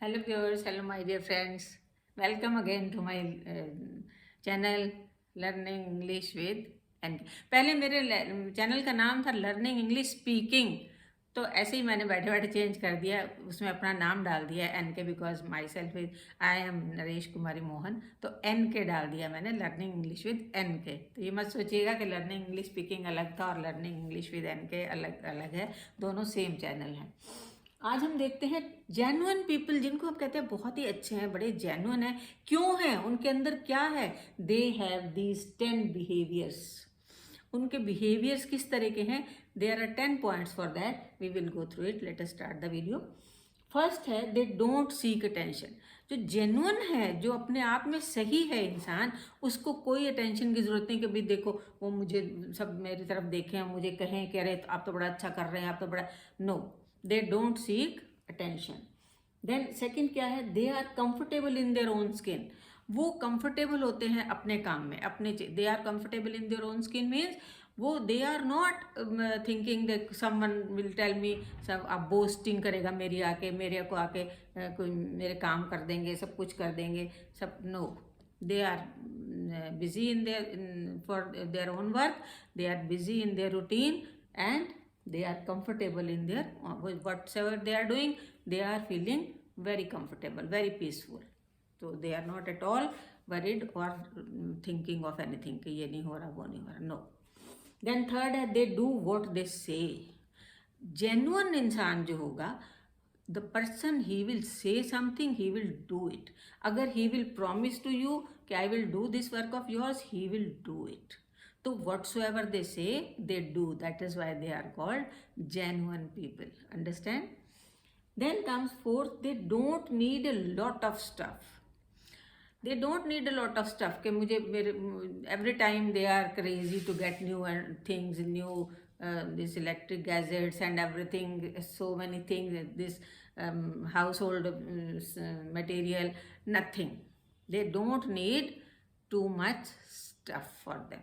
Hello viewers, hello my dear friends. Welcome again to my channel Learning English with NK. पहले मेरे channel का नाम था learning English speaking, तो ऐसे ही मैंने बैठे बैठे चेंज कर दिया, उसमें अपना नाम डाल दिया NK because myself is I am Naresh Kumari Mohan, तो NK डाल दिया मैंने लर्निंग इंग्लिश विद NK। तो ये मत सोचिएगा कि लर्निंग इंग्लिश स्पीकिंग अलग था और लर्निंग इंग्लिश विद NK अलग अलग है, दोनों सेम चैनल हैं। आज हम देखते हैं जेन्युइन पीपल, जिनको हम कहते हैं बहुत ही अच्छे हैं, बड़े जेन्युइन हैं। क्यों हैं? उनके अंदर क्या है? They have these 10 behaviours. उनके बिहेवियर्स किस तरह के हैं? There are 10 points for that, we will go through it. Let us start the video. First है दे डोंट सीक अटेंशन। जो जेन्युइन है, जो अपने आप में सही है इंसान, उसको कोई अटेंशन की जरूरत नहीं कि भाई देखो वो मुझे सब मेरी तरफ देखें, मुझे कहें कि अरे आप तो बड़ा अच्छा कर रहे हैं, आप तो बड़ा, no, they don't seek attention. Then second क्या है? They are comfortable in their own skin. वो कंफर्टेबल होते हैं अपने काम में, अपने, they are comfortable in their own skin means वो they are not thinking that someone will tell me, सब आप बोस्टिंग करेगा मेरी आके, मेरे को आके कोई मेरे काम कर देंगे, सब कुछ कर देंगे, सब, no, they are busy in their for their own work, they are busy in their routine, and they are comfortable in their whatever they are doing. They are feeling very comfortable, very peaceful, so they are not at all worried or thinking of anything कि ये नहीं हो रहा, वो नहीं हो रहा, no. Then third है they do what they say. Genuine इंसान जो होगा, the person he will say something, he will do it. अगर he will promise to you कि I will do this work of yours, he will do it. तो whatsoever they say, they do. That is why they are called genuine people. Understand? Then comes fourth, they don't need a lot of stuff. They don't need a lot of stuff कि मुझे मेरे every time they are crazy to get new things, new this electric gadgets and everything, so many things, this household material, nothing. They don't need too much stuff for them,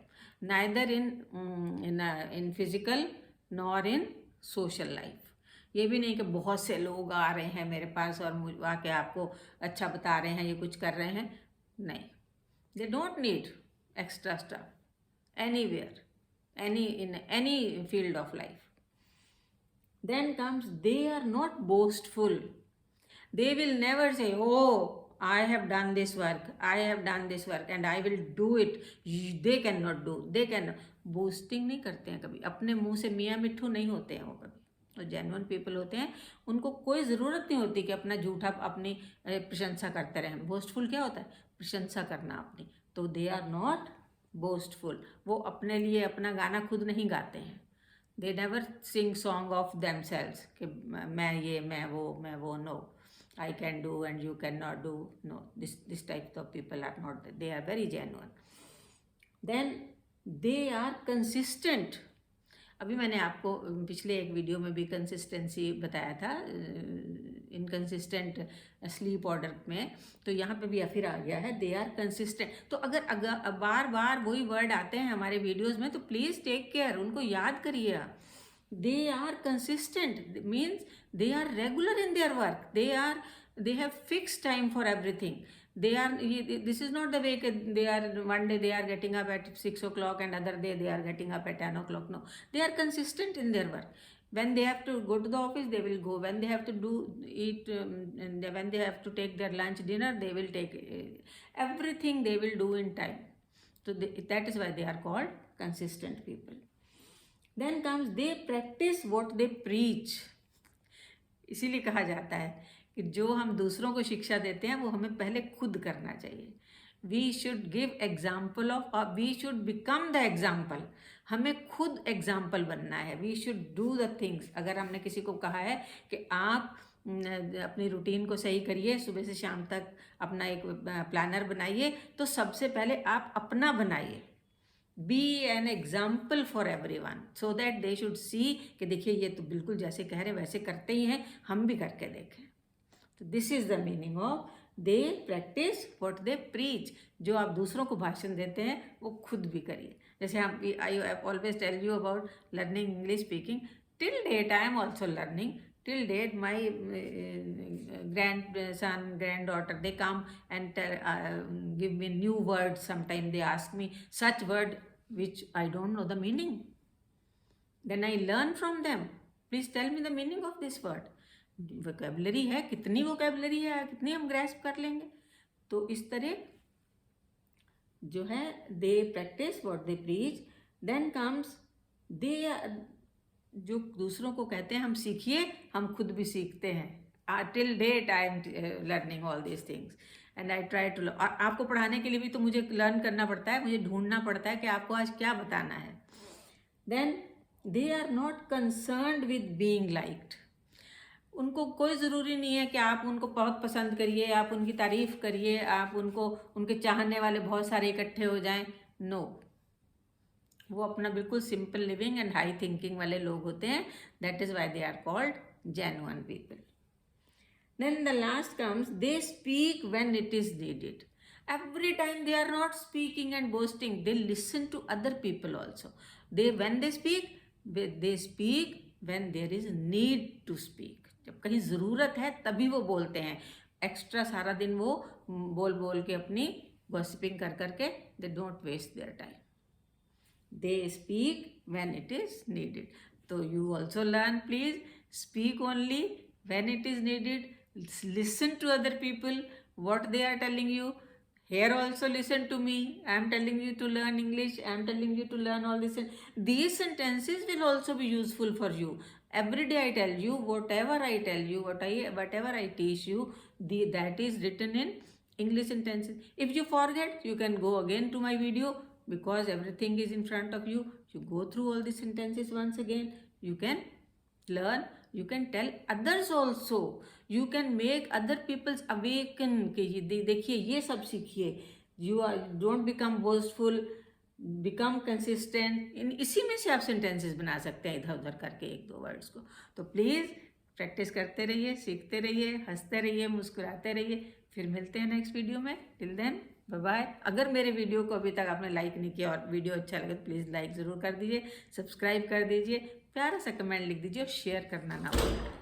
neither in physical nor in social life. ये भी नहीं कि बहुत से लोग आ रहे हैं मेरे पास और आके आपको अच्छा बता रहे हैं, ये कुछ कर रहे हैं, नहीं। They don't need extra stuff anywhere, in any field of life. Then comes they are not boastful. They will never say, oh, I have done this work, I have done this work and I will do it. They cannot do, they cannot. Boasting नहीं करते हैं कभी, अपने मुंह से मियाँ मिट्ठू नहीं होते हैं वो कभी। तो जेन्युइन पीपल होते हैं, उनको कोई ज़रूरत नहीं होती कि अपना झूठा अपनी प्रशंसा करते रहें। बोस्टफुल क्या होता है? प्रशंसा करना अपनी। तो दे आर नॉट बोस्टफुल। वो अपने लिए अपना गाना खुद नहीं गाते हैं। They never sing song of themselves कि मैं ये, मैं वो, no, I can do and you cannot do. No, this type of people are not, they are very genuine. Then they are consistent. अभी मैंने आपको पिछले एक वीडियो में भी कंसिस्टेंसी बताया था, इनकंसिस्टेंट स्लीप ऑर्डर में, तो यहाँ पे भी फिर आ गया है दे आर कंसिस्टेंट। तो अगर बार बार वही वर्ड आते हैं हमारे वीडियोस में, तो प्लीज़ टेक केयर, उनको याद करिए आप। They are consistent means they are regular in their work. They have fixed time for everything. This is not the way they are, one day they are getting up at 6 o'clock and other day they are getting up at 10 o'clock. No, they are consistent in their work. When they have to go to the office, they will go. When they have to eat, and when they have to take their lunch, dinner, they will take everything. They will do in time. So that is why they are called consistent people. Then comes they practice what they preach. इसीलिए कहा जाता है कि जो हम दूसरों को शिक्षा देते हैं वो हमें पहले खुद करना चाहिए। We should give example of, we should become the example. हमें खुद एग्जाम्पल बनना है। We should do the things. अगर हमने किसी को कहा है कि आप अपनी रूटीन को सही करिए, सुबह से शाम तक अपना एक प्लानर बनाइए, तो सबसे पहले आप अपना बनाइए। Be an example for everyone, so that they should see कि देखिए ये तो बिल्कुल जैसे कह रहे वैसे करते ही हैं, हम भी करके देखें। तो this is the meaning of they practice what they preach. जो आप दूसरों को भाषण देते हैं वो खुद भी करिए। जैसे हम, I always tell you about learning English speaking, till date I am also learning, till date my grandson, granddaughter, they come and give me new words. Sometimes they ask me such word which I don't know the meaning. Then I learn from them. Please tell me the meaning of this word. Vocabulary है, कितनी vocabulary है, कितनी हम grasp कर लेंगे. तो इस तरह जो है they practice what they preach. Then comes they, जो दूसरों को कहते हैं हम सीखिए, हम खुद भी सीखते हैं. Till date I am learning all these things and I try to. और आपको पढ़ाने के लिए भी तो मुझे लर्न करना पड़ता है, मुझे ढूंढना पड़ता है कि आपको आज क्या बताना है. Then they are not concerned with being liked. उनको कोई ज़रूरी नहीं है कि आप उनको बहुत पसंद करिए, आप उनकी तारीफ़ करिए, आप उनको, उनके चाहने वाले बहुत सारे इकट्ठे हो जाएं. नो, वो अपना बिल्कुल simple living and high thinking वाले लोग होते हैं. That is why they are called genuine people. Then the last comes they speak when it is needed. Every time they are not speaking and boasting, they listen to other people also. When they speak, they speak when there is need to speak. जब कहीं ज़रूरत है तभी वो बोलते हैं. Extra सारा दिन वो बोल बोल के अपनी गॉसिपिंग कर करके they don't waste their time. They speak when it is needed. तो you also learn, please speak only when it is needed. Listen to other people what they are telling you. Here also listen to me. I am telling you to learn English. I am telling you to learn all this. These sentences will also be useful for you. Every day I tell you, whatever I tell you, whatever I teach you, that is written in English sentences. If you forget, you can go again to my video because everything is in front of you. You go through all the sentences once again. You can learn. You can tell others also. You can make other people's awaken कि देखिए ये सब सीखिए. You are don't become boastful, become consistent. इसी में से आप sentences बना सकते हैं इधर उधर करके एक दो वर्ड्स को. तो प्लीज़ प्रैक्टिस करते रहिए, सीखते रहिए, हंसते रहिए, मुस्कुराते रहिए. फिर मिलते हैं नेक्स्ट वीडियो में. Till then bye bye. अगर मेरे वीडियो को अभी तक आपने लाइक नहीं किया और वीडियो अच्छा लगे तो प्लीज़ लाइक ज़रूर कर दीजिए, सब्सक्राइब कर दीजिए, प्यारा सा कमेंट लिख दीजिए और शेयर करना ना भूलें.